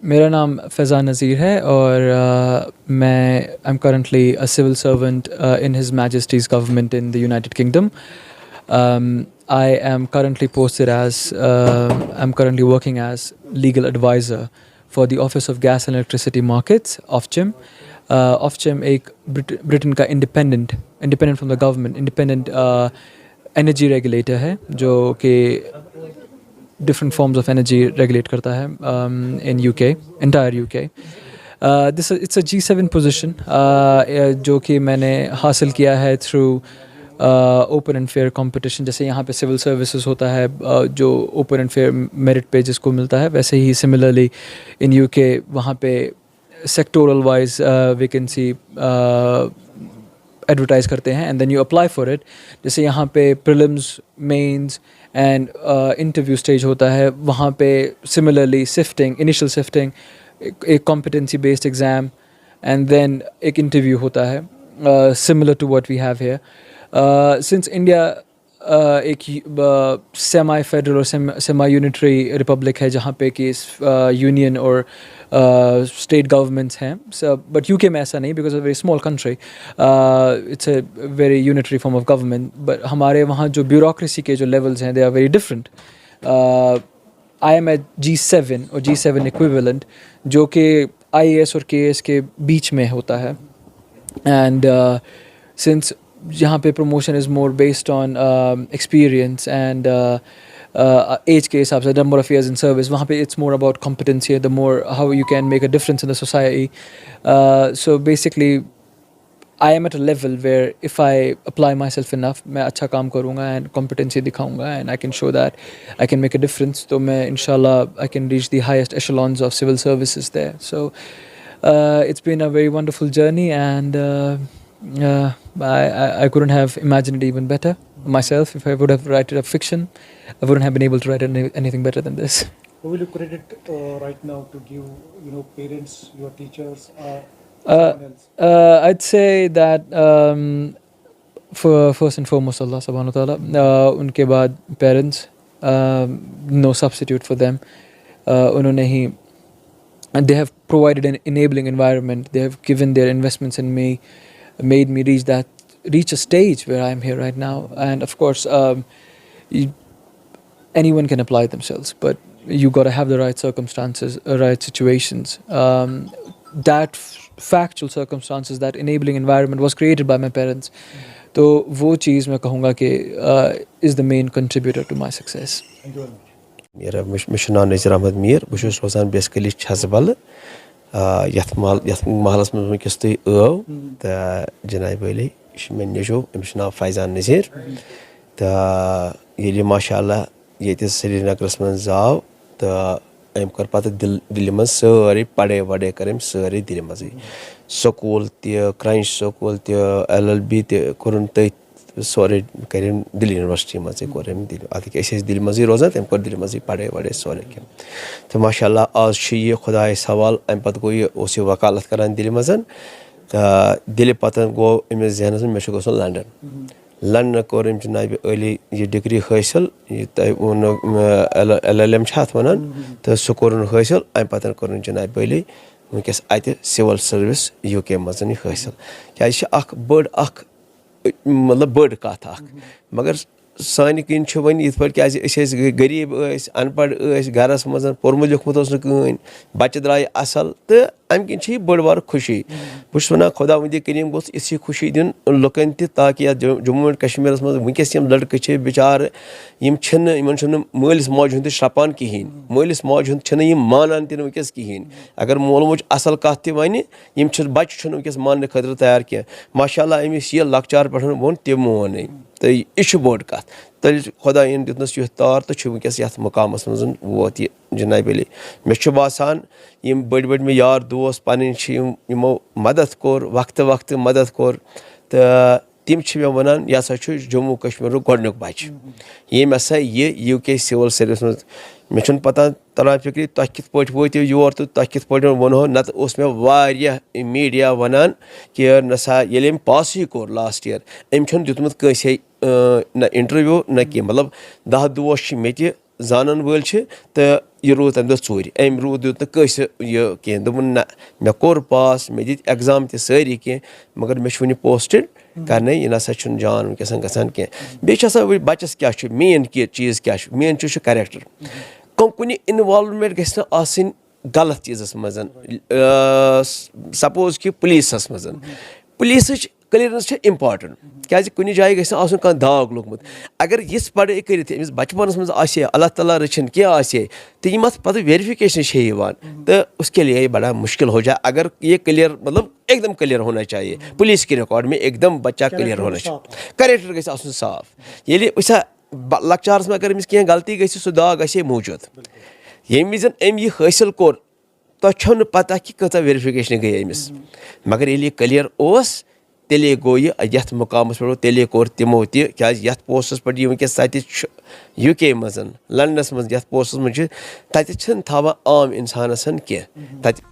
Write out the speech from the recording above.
मेरा नाम फैज़ान नज़ीर है और मैं I am currently a civil servant in his majesty's government in the United Kingdom. I am currently posted as I'm currently working as legal advisor for the Office of Gas and Electricity Markets, OFGEM. OFGEM एक Britain का independent from the government, independent energy regulator है जो कि different forms of energy regulate करता है in UK, entire UK. It's a G-7 position जो कि मैंने हासिल किया है through open and fair competition. जैसे यहाँ पे सिविल सर्विसेज होता है जो ओपन एंड फेयर मेरिट पे जिसको मिलता है, वैसे ही सिमिलरली इन यूके वहाँ पे सेक्टोरल वाइज वैकेंसी एडवर्टाइज करते हैं and then you apply for it. जैसे यहाँ पे prelims, mains and interview stage होता है, वहाँ पे सिमिलरली इनिशियल सिफ्टिंग, एक competency based exam and then एक इंटरव्यू होता है similar to what we have here. Since India एक सेमी फेडरल और सेमी यूनिटरी रिपब्लिक है जहाँ पे कि यूनियन और स्टेट गवर्नमेंट्स हैं, बट यूके में ऐसा नहीं because a very small country, it's a very unitary form of government. But हमारे वहाँ जो ब्यूरोक्रेसी के जो लेवल्स हैं they are very different. I am at G7 और G7 इक्विवेलेंट जो कि IAS और KS के बीच में होता है. एंड सिंस यहाँ पे promotion is more based on experience and age के हिसाब से, number of years in service, वहाँ पे it's more about competency, the more how you can make a difference in the society. So basically I am at a level where if I apply myself enough, मैं अच्छा काम करूँगा and competency दिखाऊँगा and I can show that I can make a difference, तो मैं inshallah I can reach the highest echelons of civil services there. So it's been a very wonderful journey and I couldn't have imagined it even better myself. If I would have written a fiction, I wouldn't have been able to write anything better than this. Who will you credit right now to give, parents, your teachers, someone else? I'd say that for first and foremost Allah subhanahu wa ta'ala, unke baad parents, no substitute for them. Unhone hi, they have provided an enabling environment. They have given their investments in me, made me reach a stage where I'm here right now. And of course anyone can apply themselves, but you got to have the right circumstances, right situations. That factual circumstances, that enabling environment was created by my parents. तो वो चीज़ मैं कहूँगा कि is the main contributor to my success. Thank you very much. मेरा mission नाम नज़ीर अहमद मीर. बस रोजान basically छसबल यथ महलस में वनकस तुम तो जनाब अली मे नजो अमिस नाम फैज़ान नज़ीर. तो ये माशाअल्लाह ये श्रीनगरस मन जाव तो अम कर पे दिल्ली मज सारे पढ़े वढ़े कर सारे दिल्ली मज school crunch school LLB core तथ सोरे कर दिल्ली यूनिवर्सिटी मज कोर दिल्ली दिल्ली मज रोजान तम कोर दिल्ली मज पढ़े वढ़े सोरे कह. तो माशाअल्लाह आज ये खुदाय सवाल अम पे गो यह वकालत करान दिल्ली मज. तो दिल्ली पत गो अमिस जहनस मे गो लंडन. लंडन कोर जनाब अली यह डिग्री हासिल LLM वन तो सह कोर हासिल. अम पे कोर जनाब अली वनकस अत सिविल सर्विस UK मज हासिल. क्या बड़ मतलब बड़ कत मगर सानि किन वन इत पे क्या गरीब अनपढ़ गरस मज पोर्मुत लिखमुत नुकन बच्चे द्राय असल तो अम किन बड़ बार खुशी. बस वन खुदा वंद करीम गोस इसी खुशी दिन लुकन ताकि जम्मू एंड कश्मीर मज वनकस लड़के बिचार मालिस माज हूं शपान कहें, मालिस माज हूं मानान तीन वनकस कहें. अगर मोल मोज असल कत वन बच्चे वनकस मान खतर तैयार कह. माशाअल्लाह अमिस यह लकचार पे वो तम मोन तो यह बोड़ कत. तेल खुदा दितनस यह तार तो वनकस ये मुकामस मज वोत जनाब अली. मे बासान यम बड़ बड़ मे यार दोस्त पन यमो मदद कोर वक्त वक्त मदद कोर तो तम मे वन यह हसा जम्मू कश्मीर गोडनुक बच यम हसा यह UK सिविल सर्विस मज مےٚ چھُنہٕ پتہ تران فِکرِ تۄہہِ کِتھ پٲٹھۍ وٲتِو یور تہٕ تۄہہِ کِتھ پٲٹھۍ ووٚنہو نتہٕ اوس مےٚ واریاہ میٖڈیا وَنان کہِ نہ سا ییٚلہِ أمۍ پاسٕے کوٚر لاسٹ یِیَر أمۍ چھُنہٕ دیُتمُت کٲنٛسے نہ اِنٹَروِو نہ کینٛہہ مطلب 10 دوس چھِ مےٚ تہِ زانان وٲلۍ چھِ تہٕ یہِ روٗد تَمہِ دۄہ ژوٗرِ أمۍ دیُت نہٕ کٲنٛسہِ یہِ کینٛہہ دوٚپُن نہ مےٚ کوٚر پاس مےٚ دِتۍ ایٚگزام تہِ سٲری کینٛہہ مگر مےٚ چھُ وٕنہِ پوسٹِڈ کَرنَے یہِ نہ سا چھُنہٕ جان وٕنکٮ۪س گژھان کینٛہہ بیٚیہِ چھِ آسان وٕنۍ بَچَس کیٛاہ چھُ مین کینٛہہ چیٖز کیٛاہ چھُ مین چیٖز چھُ کَریکٹَر کُنہِ اِنوالومٮ۪نٛٹ گژھِ نہٕ آسٕنۍ غلط چیٖزَس منٛز سپوز کہِ پُلیٖسَس منٛز پُلیٖسٕچ کٕلیرَنٕس چھِ اِمپاٹَنٛٹ کیٛازِ کُنہِ جایہِ گژھِ نہٕ آسُن کانٛہہ داغ لوٚگمُت اگر یِژھ پَڑٲے کٔرِتھ أمِس بَچپَنَس منٛز آسہِ ہے اللہ تعالیٰ رٔچھِنۍ کینٛہہ آسہِ ہے تہٕ یِم اَتھ پَتہٕ ویرِفِکیشن چھے یِوان تہٕ اُسکے لیے بڑا مُشکل ہو جائے اگر یہ کلیئر مطلب ایک دم کلیئر ہونا چاہیے پُلیٖس کے ریکارڈ میں ایک دم بچہ کلیئر ہونا چاہیے کریکٹر گژھِ آسُن صاف ییٚلہِ وٕچھا لۄکچارَس منٛز اگر أمِس کینٛہہ غلطی گژھِ سُہ داغ آسہِ ہے موٗجوٗد ییٚمہِ وِزِ أمۍ یہِ حٲصِل کوٚر تۄہہِ چھو نہٕ پَتہ کہِ کۭژاہ ویرِفِکیشن گٔے أمِس مگر ییٚلہِ یہِ کلیئر اوس تیٚلے گوٚو یہِ یَتھ مُقامَس پٮ۪ٹھ تیٚلے کوٚر تِمو تہِ کیٛازِ یَتھ پوسٹَس پٮ۪ٹھ یہِ وٕنکٮ۪س تَتہِ چھُ UK منٛز لنڈنَس منٛز یَتھ پوسٹَس منٛز چھِ تَتہِ چھِنہٕ تھاوان عام اِنسانَس کینٛہہ تَتہِ